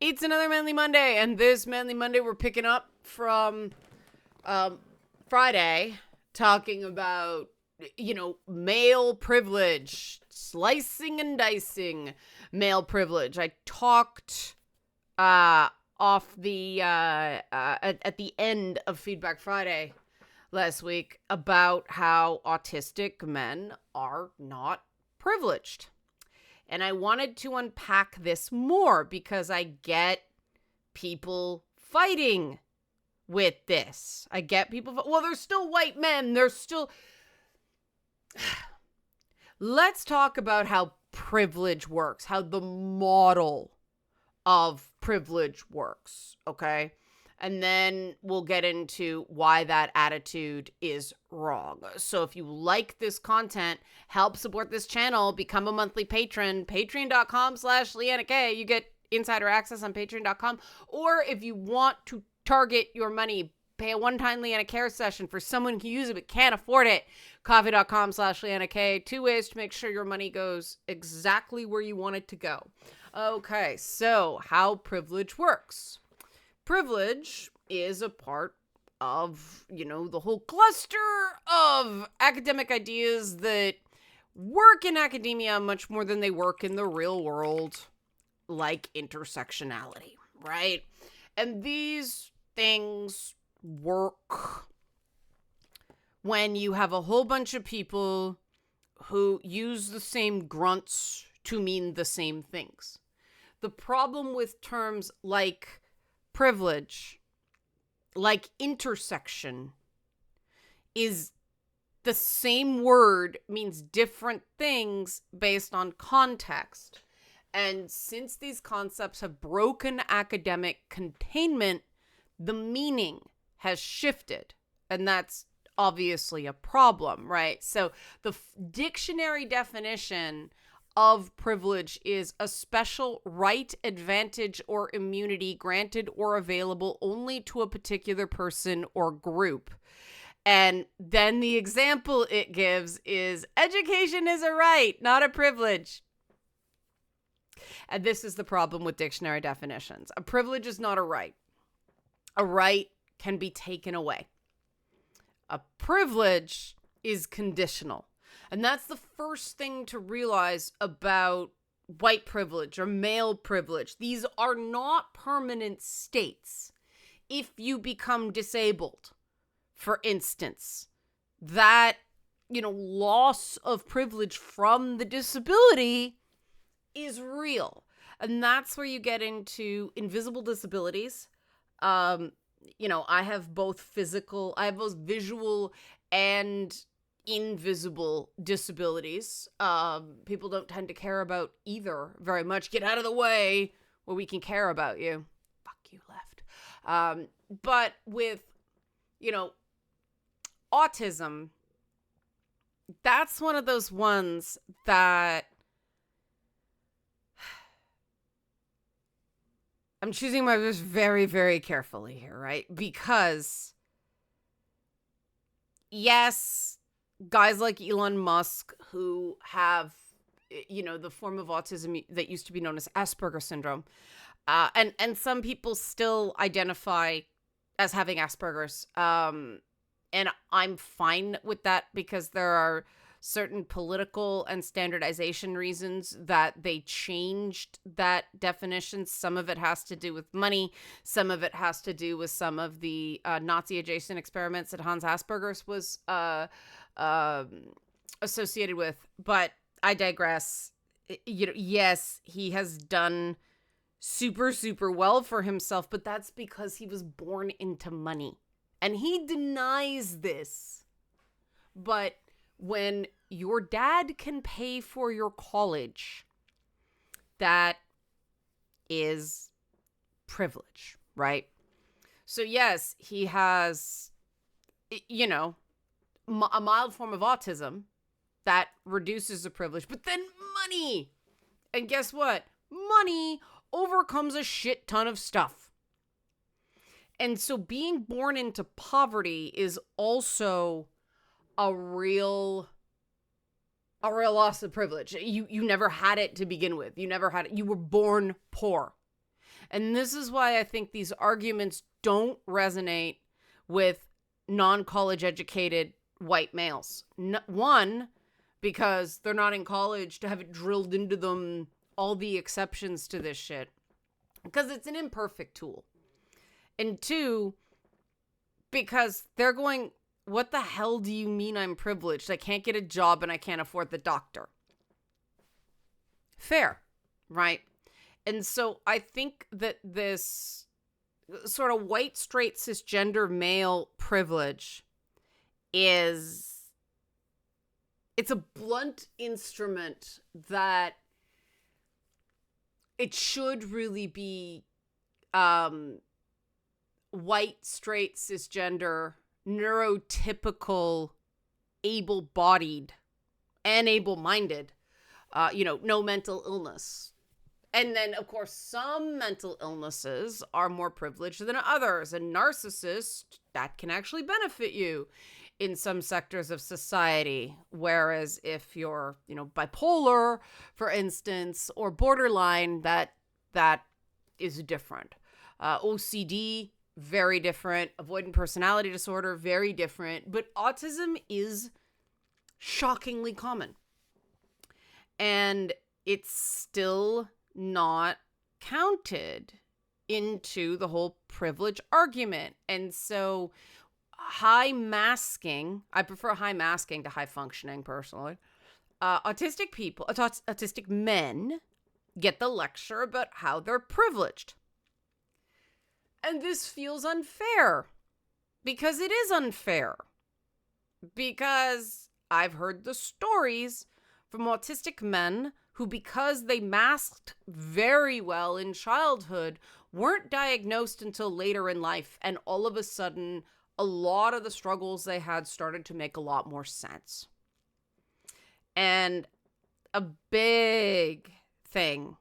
It's another Manly Monday, and this Manly Monday we're picking up from Friday, talking about, male privilege, slicing and dicing male privilege. I talked off the at the end of Feedback Friday last week about how autistic men are not privileged. And I wanted to unpack this more because I get people fighting with this. I get people, they're still white men. They're still... Let's talk about how privilege works, how the model of privilege works, okay? And then we'll get into why that attitude is wrong. So if you like this content, help support this channel, become a monthly patron, patreon.com/Leanna K. You get insider access on patreon.com. Or if you want to target your money, pay a one-time Leanna Care session for someone who can use it but can't afford it, coffee.com/Leanna K. 2 ways to make sure your money goes exactly where you want it to go. Okay, so how privilege works. Privilege is a part of, the whole cluster of academic ideas that work in academia much more than they work in the real world, like intersectionality, right? And these things work when you have a whole bunch of people who use the same grunts to mean the same things. The problem with terms like privilege, like intersection, is the same word means different things based on context. And since these concepts have broken academic containment, the meaning has shifted. And that's obviously a problem, right? So the dictionary definition of privilege is a special right, advantage, or immunity granted or available only to a particular person or group. And then the example it gives is education is a right, not a privilege. And this is the problem with dictionary definitions. A privilege is not a right. A right can be taken away. A privilege is conditional. And that's the first thing to realize about white privilege or male privilege. These are not permanent states. If you become disabled, for instance, that, loss of privilege from the disability is real. And that's where you get into invisible disabilities. I have both visual and invisible disabilities. People don't tend to care about either very much. Get out of the way where we can care about you. Fuck you, left. But with, autism, that's one of those ones that I'm choosing my words very, very carefully here, right? Because yes, guys like Elon Musk who have, the form of autism that used to be known as Asperger's syndrome. And some people still identify as having Asperger's. And I'm fine with that because there are certain political and standardization reasons that they changed that definition. Some of it has to do with money. Some of it has to do with some of the Nazi-adjacent experiments that Hans Asperger's was associated with. But I digress. Yes, he has done super, super well for himself, but that's because he was born into money. And he denies this. But when your dad can pay for your college, that is privilege, right? So yes, he has, a mild form of autism that reduces the privilege, but then money. And guess what? Money overcomes a shit ton of stuff. And so being born into poverty is also a real loss of privilege. You never had it to begin with. You never had it. You were born poor. And this is why I think these arguments don't resonate with non-college educated white males. One, because they're not in college to have it drilled into them all the exceptions to this shit, because it's an imperfect tool. And two, because they're going, what the hell do you mean I'm privileged? I can't get a job and I can't afford the doctor. Fair, right? And so I think that this sort of white, straight, cisgender male privilege it's a blunt instrument that it should really be white, straight, cisgender, neurotypical, able-bodied, and able-minded, no mental illness. And then, of course, some mental illnesses are more privileged than others. And narcissist, that can actually benefit you in some sectors of society. Whereas if you're, bipolar, for instance, or borderline, that is different. OCD, very different. Avoidant personality disorder, very different. But autism is shockingly common. And it's still not counted into the whole privilege argument. And so high masking, I prefer high masking to high functioning personally. Autistic men get the lecture about how they're privileged. And this feels unfair, because it is unfair. Because I've heard the stories from autistic men who, because they masked very well in childhood, weren't diagnosed until later in life. And all of a sudden, a lot of the struggles they had started to make a lot more sense. And a big thing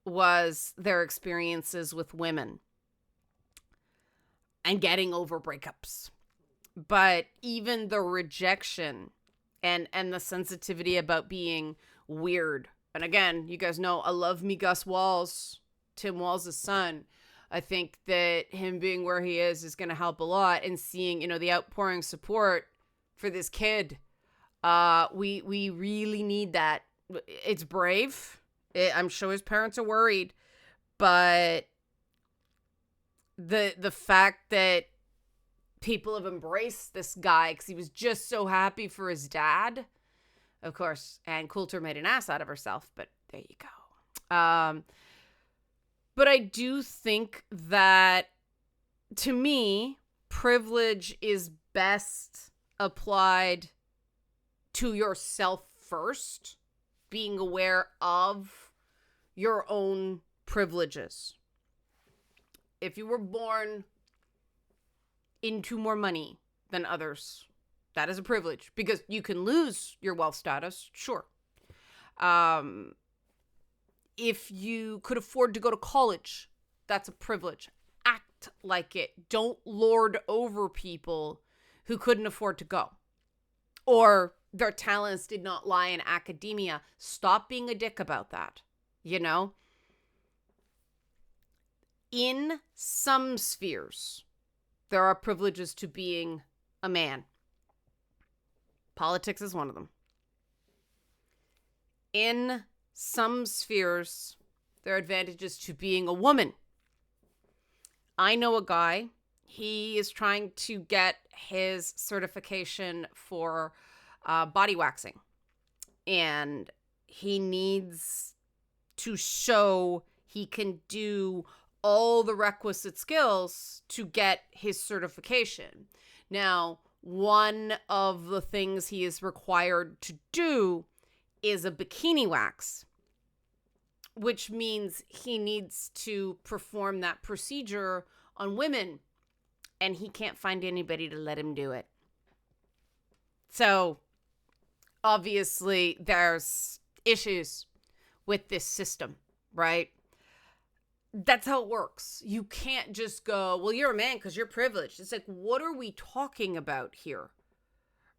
was their experiences with women and getting over breakups. But even the rejection and the sensitivity about being weird. And again, you guys know I love me Gus Walls, Tim Walls' son. I think that him being where he is going to help a lot, and seeing, the outpouring support for this kid. We really need that. It's brave. I'm sure his parents are worried, but the fact that people have embraced this guy because he was just so happy for his dad. Of course, Ann Coulter made an ass out of herself, but there you go. But I do think that, to me, privilege is best applied to yourself first, being aware of your own privileges. If you were born into more money than others, that is a privilege, because you can lose your wealth status, sure. If you could afford to go to college, that's a privilege. Act like it. Don't lord over people who couldn't afford to go, or their talents did not lie in academia. Stop being a dick about that, In some spheres, there are privileges to being a man. Politics is one of them. In some spheres, there are advantages to being a woman. I know a guy, he is trying to get his certification for body waxing. And he needs to show he can do all the requisite skills to get his certification. Now, one of the things he is required to do is a bikini wax, which means he needs to perform that procedure on women, and he can't find anybody to let him do it. So, obviously, there's issues with this system, right? That's how it works. You can't just go, well, you're a man because you're privileged. It's like, what are we talking about here?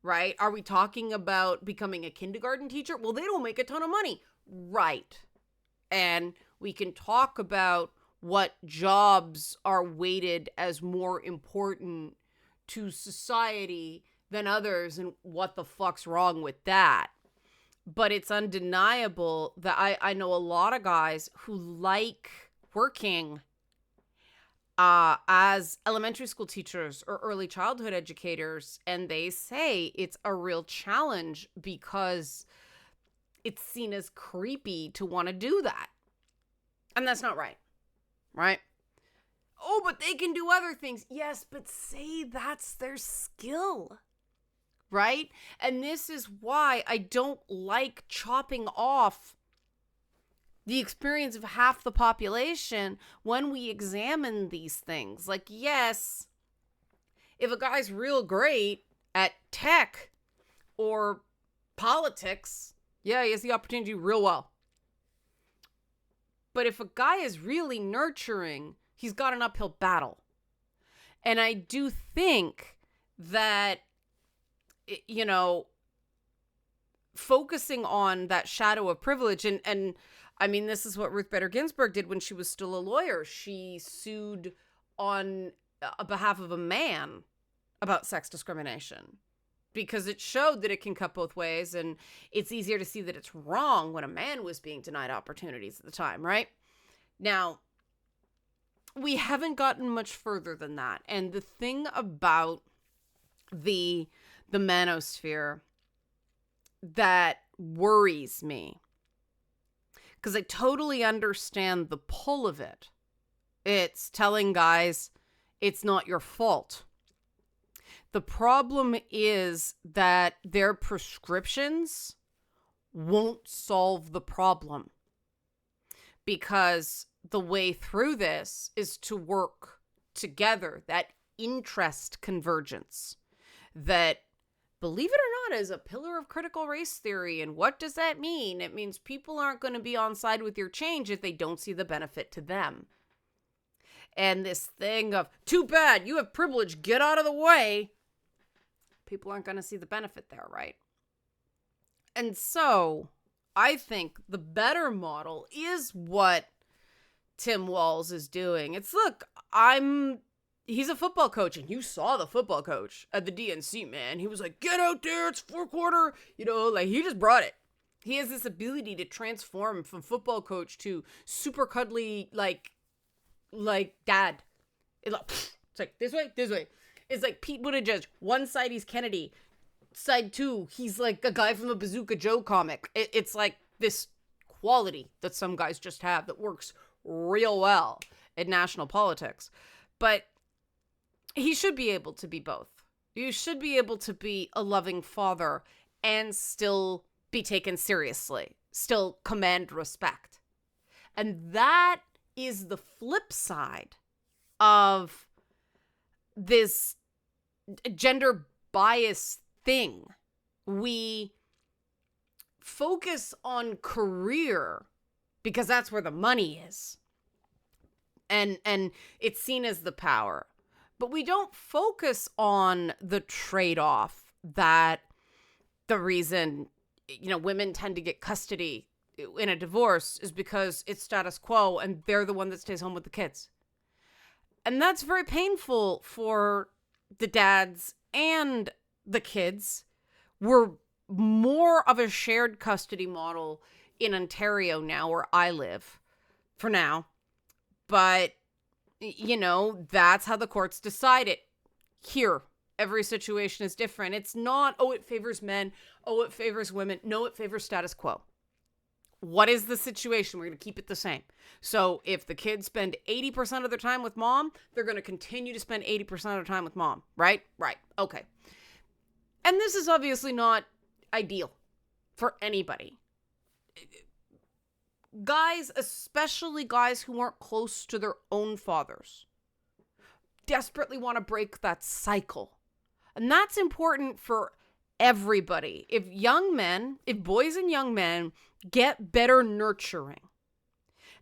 Right? Are we talking about becoming a kindergarten teacher? Well, they don't make a ton of money. Right. And we can talk about what jobs are weighted as more important to society than others, and what the fuck's wrong with that. But it's undeniable that I know a lot of guys who like working as elementary school teachers or early childhood educators, and they say it's a real challenge because it's seen as creepy to want to do that. And that's not right, right? Oh, but they can do other things. Yes, but say that's their skill, right? And this is why I don't like chopping off the experience of half the population when we examine these things. Like, yes, if a guy's real great at tech or politics, yeah, he has the opportunity to do real well. But if a guy is really nurturing, he's got an uphill battle. And I do think that, you know, focusing on that shadow of privilege, and I mean, this is what Ruth Bader Ginsburg did when she was still a lawyer. She sued on behalf of a man about sex discrimination because it showed that it can cut both ways, and it's easier to see that it's wrong when a man was being denied opportunities at the time, right? Now, we haven't gotten much further than that. And the thing about the manosphere that worries me, because I totally understand the pull of it. It's telling guys it's not your fault. The problem is that their prescriptions won't solve the problem, because the way through this is to work together, that interest convergence, that, believe it or not, is a pillar of critical race theory. And what does that mean? It means people aren't going to be on side with your change if they don't see the benefit to them. And this thing of, too bad, you have privilege, get out of the way. People aren't going to see the benefit there, right? And so I think the better model is what Tim Walz is doing. It's, look, he's a football coach, and you saw the football coach at the DNC, man. He was like, get out there, it's 4-quarter. You know, like, he just brought it. He has this ability to transform from football coach to super cuddly, like dad. It's like, this way. It's like Pete Buttigieg. One side, he's Kennedy. Side two, he's like a guy from the Bazooka Joe comic. It's like this quality that some guys just have that works real well in national politics. But he should be able to be both. You should be able to be a loving father and still be taken seriously, still command respect. And that is the flip side of this gender bias thing. We focus on career because that's where the money is. And it's seen as the power. But we don't focus on the trade-off that the reason, you know, women tend to get custody in a divorce is because it's status quo and they're the one that stays home with the kids. And that's very painful for the dads and the kids. We're more of a shared custody model in Ontario now, where I live for now. But, you know, that's how the courts decide it. Here, every situation is different. It's not, oh, it favors men. Oh, it favors women. No, it favors status quo. What is the situation? We're going to keep it the same. So if the kids spend 80% of their time with mom, they're going to continue to spend 80% of their time with mom, right? Right. Okay. And this is obviously not ideal for anybody. Guys, especially guys who aren't close to their own fathers, desperately want to break that cycle. And that's important for everybody. If boys and young men get better nurturing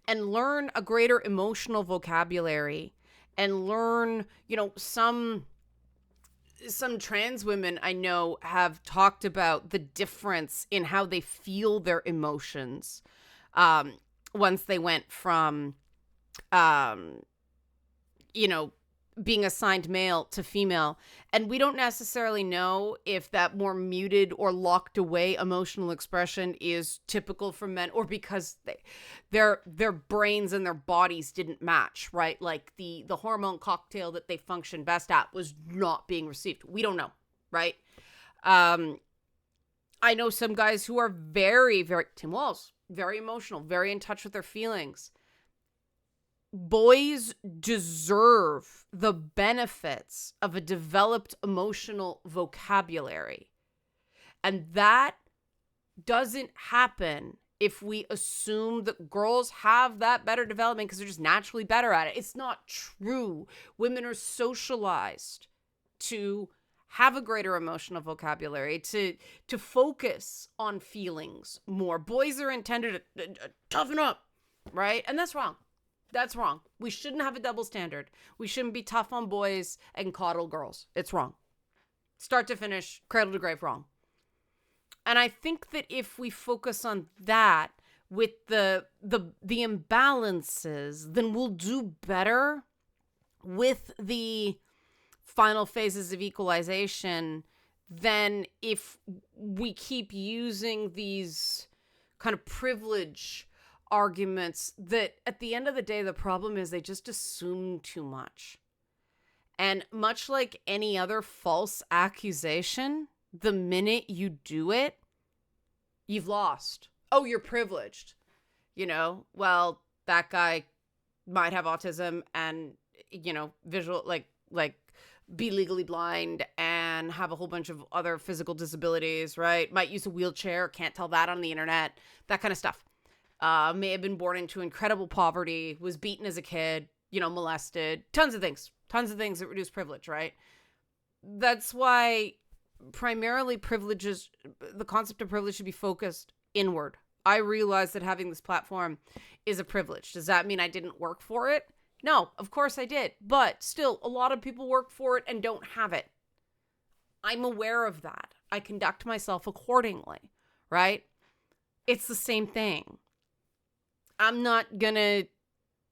and learn a greater emotional vocabulary and learn, you know, some trans women I know have talked about the difference in how they feel their emotions once they went from um, you know, being assigned male to female. And we don't necessarily know if that more muted or locked away emotional expression is typical for men, or because their brains and their bodies didn't match, right? Like the hormone cocktail that they function best at was not being received. We don't know, right? I know some guys who are very, very, Tim Walls, very emotional, very in touch with their feelings. Boys deserve the benefits of a developed emotional vocabulary. And that doesn't happen if we assume that girls have that better development because they're just naturally better at it. It's not true. Women are socialized to have a greater emotional vocabulary, to focus on feelings more. Boys are intended to toughen up, right? And that's wrong. That's wrong. We shouldn't have a double standard. We shouldn't be tough on boys and coddle girls. It's wrong. Start to finish, cradle to grave, wrong. And I think that if we focus on that with the imbalances, then we'll do better with the final phases of equalization than if we keep using these kind of privilege arguments that at the end of the day, the problem is they just assume too much. And much like any other false accusation, the minute you do it, you've lost. Oh, you're privileged. Well, that guy might have autism and, visual, like be legally blind and have a whole bunch of other physical disabilities, right? Might use a wheelchair, can't tell that on the internet, that kind of stuff. May have been born into incredible poverty, was beaten as a kid, molested, tons of things that reduce privilege, right? That's why primarily the concept of privilege should be focused inward. I realize that having this platform is a privilege. Does that mean I didn't work for it? No, of course I did. But still, a lot of people work for it and don't have it. I'm aware of that. I conduct myself accordingly, right? It's the same thing. I'm not going to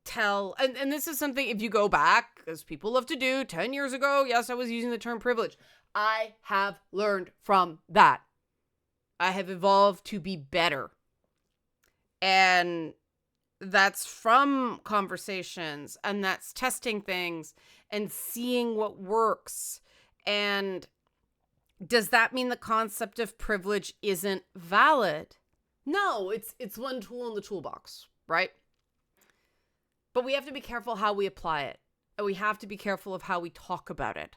tell, and this is something, if you go back, as people love to do, 10 years ago, yes, I was using the term privilege. I have learned from that. I have evolved to be better. And that's from conversations, and that's testing things and seeing what works. And does that mean the concept of privilege isn't valid? No, it's one tool in the toolbox, right? But we have to be careful how we apply it. And we have to be careful of how we talk about it.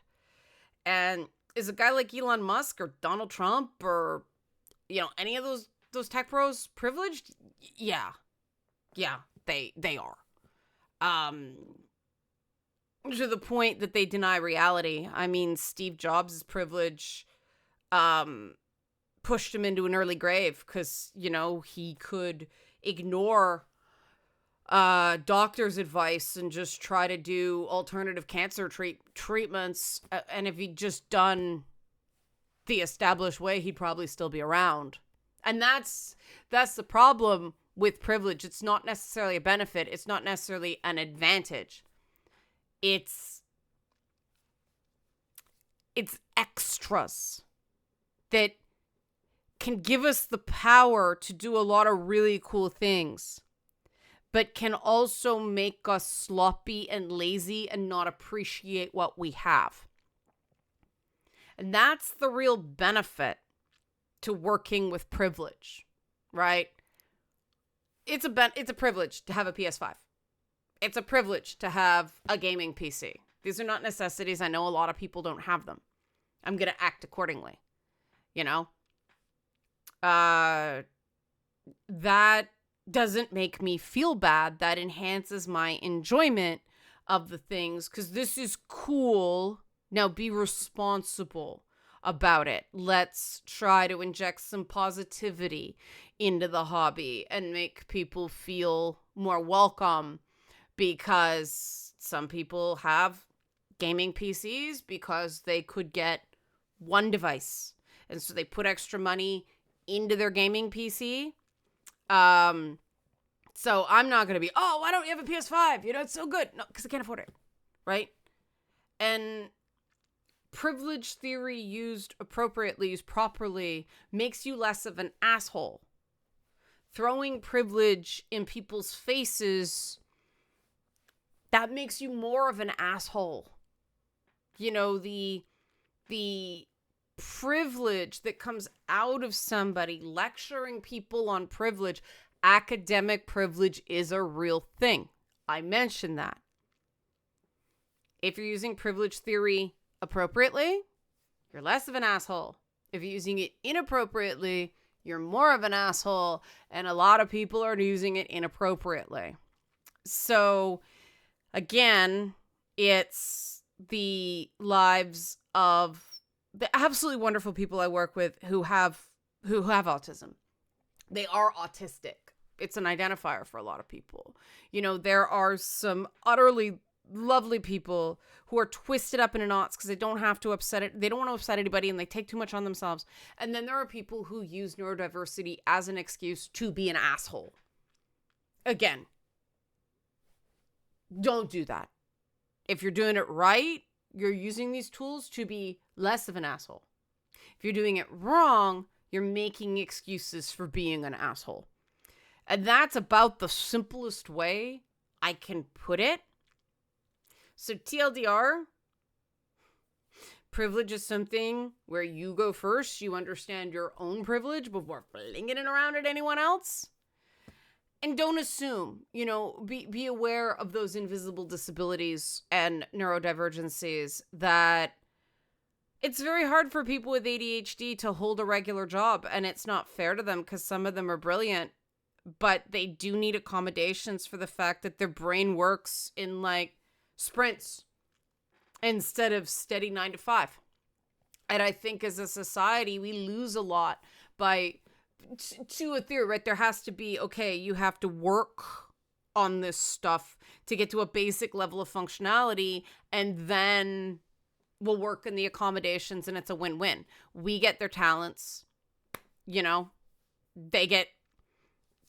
And is a guy like Elon Musk or Donald Trump or, any of those tech pros privileged? Yeah, they are. To the point that they deny reality. I mean, Steve Jobs' privilege pushed him into an early grave because, he could ignore doctor's advice and just try to do alternative cancer treatments. And if he'd just done the established way, he'd probably still be around. And that's the problem with privilege. It's not necessarily a benefit. It's not necessarily an advantage. It's extras that can give us the power to do a lot of really cool things, but can also make us sloppy and lazy and not appreciate what we have. And that's the real benefit to working with privilege, right? It's a privilege to have a PS5. It's a privilege to have a gaming PC. These are not necessities. I know a lot of people don't have them. I'm going to act accordingly. That doesn't make me feel bad. That enhances my enjoyment of the things because this is cool. Now be responsible about it. Let's try to inject some positivity into the hobby and make people feel more welcome, because some people have gaming PCs because they could get one device. And so they put extra money into their gaming PC. So I'm not going to be, oh, why don't you have a PS5? You know, it's so good. No, because I can't afford it. Right? And privilege theory used appropriately, used properly, makes you less of an asshole. Throwing privilege in people's faces, that makes you more of an asshole. You know, the privilege that comes out of somebody lecturing people on privilege, academic privilege is a real thing. I mentioned that. If you're using privilege theory appropriately, you're less of an asshole. If you're using it inappropriately, you're more of an asshole, and a lot of people are using it inappropriately. So, again, it's the lives of the absolutely wonderful people I work with who have autism. They are autistic. It's an identifier for a lot of people. You know, there are some utterly lovely people who are twisted up in knots because they don't have to upset it. They don't want to upset anybody, and they take too much on themselves. And then there are people who use neurodiversity as an excuse to be an asshole. Again, don't do that. If you're doing it right, you're using these tools to be less of an asshole. If you're doing it wrong, you're making excuses for being an asshole. And that's about the simplest way I can put it. So TLDR, privilege is something where you go first. You understand your own privilege before flinging it around at anyone else. And don't assume, you know, be aware of those invisible disabilities and neurodivergencies, that it's very hard for people with ADHD to hold a regular job, and it's not fair to them because some of them are brilliant, but they do need accommodations for the fact that their brain works in like sprints instead of steady 9 to 5. And I think as a society, we lose a lot by, to a theory, right? There has to be, okay, you have to work on this stuff to get to a basic level of functionality, and then we'll work in the accommodations, and it's a win-win. We get their talents, you know, they get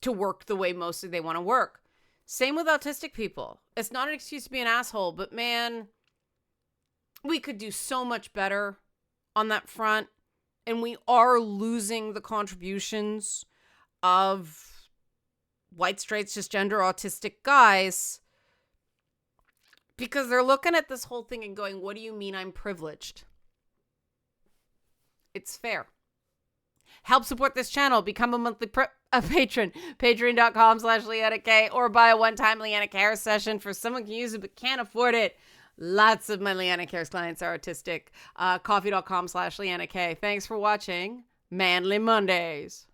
to work the way mostly they want to work. Same with autistic people. It's not an excuse to be an asshole, but man, we could do so much better on that front. And we are losing the contributions of white, straight, cisgender, autistic guys because they're looking at this whole thing and going, what do you mean I'm privileged? It's fair. Help support this channel. Become a monthly patron. Patreon.com/LeannaK, or buy a one-time Leanna Cares session for someone who can use it but can't afford it. Lots of my Leanna Cares clients are autistic. Coffee.com/LeannaK. Thanks for watching Manly Mondays.